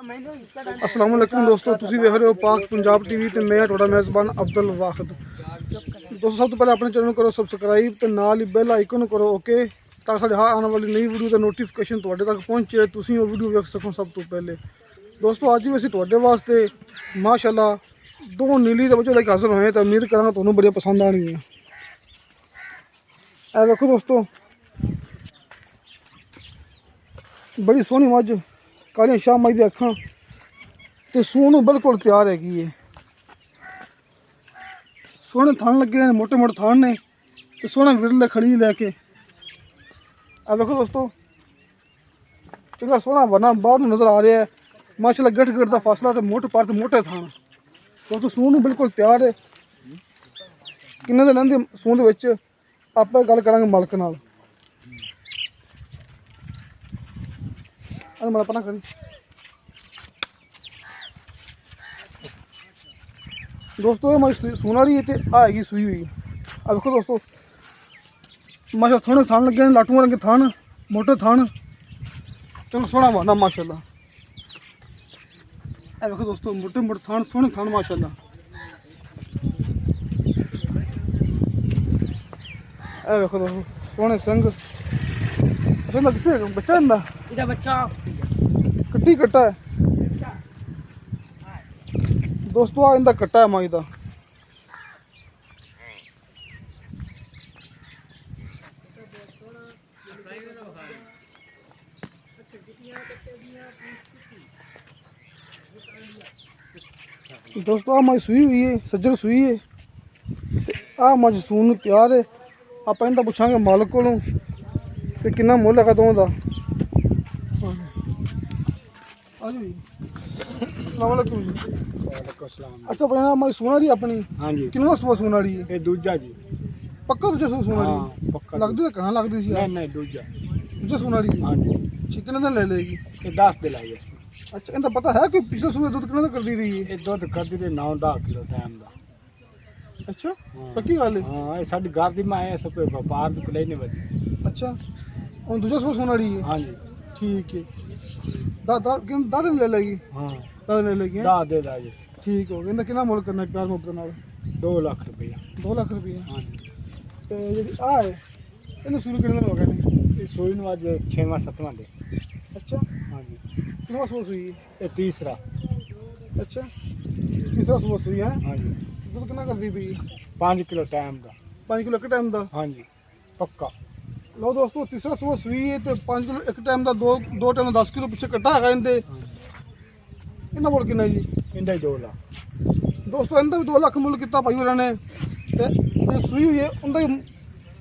अस्सलाम वालेकुम दोस्तों, तुसी वेख रहे हो पाक पंजाब टीवी ते मैं तुहाडा मेज़बान अब्दुल वाहिद। दोस्तों सब तो पहले अपने चैनल करो सबसक्राइब ते नाल ही बेल आइकन करो ओके, ताकि साडे हर आने वाली नई वीडियो का नोटिफिकेशन तुहाडे तक पहुंचे, तुसी वो वीडियो वेख सको सब तो पहले। दोस्तों अज भी असीं तुहाडे वास्ते माशाअल्लाह दो नीली दे बच्चे लेके हाजिर होए तो उम्मीद करांगा तुहानूं बड़ी पसंद आनी है। ए देखो दोस्तों, बड़ी सोहनी मझ, कालियां शाह मझ दी अखां ते सूण बिल्कुल तैयार हैगी है। सोहने थान लगे हैं, मोटे मोटे थान ने ते सोहना विरले खड़ी लैके। आ देखो दोस्तों, चंगा सोहना बना बाहर नज़र आ रहा है माशाअल्लाह। गठ गठ का फासला तो मोटे पर मोटे थान दोस्तों, सूण बिल्कुल तैयार है। किन्ने दिन लैंदे सूण दे विच आपां गल करांगे मालक नाल। अरे मेरा पना करी दोस्तों, ये हमारी सून वाली है आएगी सूई हुई। अब देखो दोस्तों, माशा थोड़े थान लगे लाटू रंगे थान, मोटे थान, चलो सोहना बना माशाल्लाह। अब देखो दोस्तों, मोटे मोटे थान, सोहने थान माशाल्लाह। अब देखो दोस्तों, सोहने संग। अच्छा बच्चा इनका इधर बच्चा कट्टी कट्टा है दोस्तों, आ इंदा कट्टा है माई दा। दोस्तों आ मझ सूई हुई है, सज्जर सूई है ते आ मझ सून तैयार है। आप इंदा पुछांगे मालक कोलों ते किन्ना मुल है दोवां दा। अस्सलाम वालेकुम जी। वालेकुम सलाम। अच्छा भैया हमारी सोना रही अपनी हाँ जी, किनवा सुबह सोना रही है? ये दूजा जी। पक्का दूजा सुबह सोना रही हाँ पक्का लगती तो कहाँ लगती सी नहीं नहीं दूजा। दूजा सोना रही हाँ जी, कितने दिन ले लेगी? ये 10 दिलाई है। अच्छा इनका पता है कि पिछले सुबह दूध कितने कर दी रही है? ये दूध कर दी 9-10 किलो टाइम दा। अच्छा हाँ। पक्की गल है। हाँ ये साडी घर दी मां है, सब कोई व्यापार दी कोई नहीं बदी। अच्छा और दूजा सुबह सोना रही है। हाँ जी, ठीक है। दादा ले लेगी? हाँ दादा ले लेगी हैं? 10 दे दा जी। ठीक हो गया। इनका कितना मुल करना है प्यार मोहब्बत नाल? 2 लाख रुपया। 2 लाख रुपये। हाँ जी, ते जेह्ड़ी आ है इन्हें शुरू कितने दिन हो गए ने? ये सोई नु आज 6वां-7वां दे। अच्छा हाँ जी, कितना सुबह सुई है? ये तीसरा। अच्छा तीसरा सुबह सुई है। हाँ जी, दूध कितना कर दी पई? 5 किलो टाइम दा। 5 किलो एक टाइम का। हाँ जी पक्का। लो दोस्तों, तीसरा सुबह सुई है तो 5 किलो एक टाइम का, दो टाइम 10 किलो पिछे कट्टा है इनके। हाँ जी, इन्ना मुल किन्ना जी? इंदा ही 2 लाख। दोस्तों इनका भी 2 लाख मुल किया भाई होर ने, ते सुई हुई है उनका ही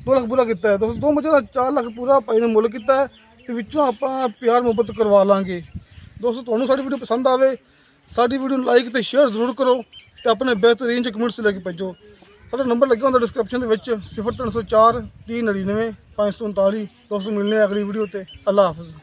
2 लाख पूरा किया है। दोस्तों दो मजे का 4 लाख पूरा भाई ने मुल किया है ते विचों आपां प्यार मुहब्बत करवा लांगे। दोस्तों तुहानूं साडी वीडियो पसंद आवे, साडी वीडियो लाइक ते शेयर जरूर करो ते अपने बेहतरीन कमेंट्स लेके भेजो। साडा नंबर लगे होंदा डिस्क्रिप्शन दे विच 0304 399 539। दोस्तों मिलने अगली वीडियो ते। अल्लाह हाफिज़।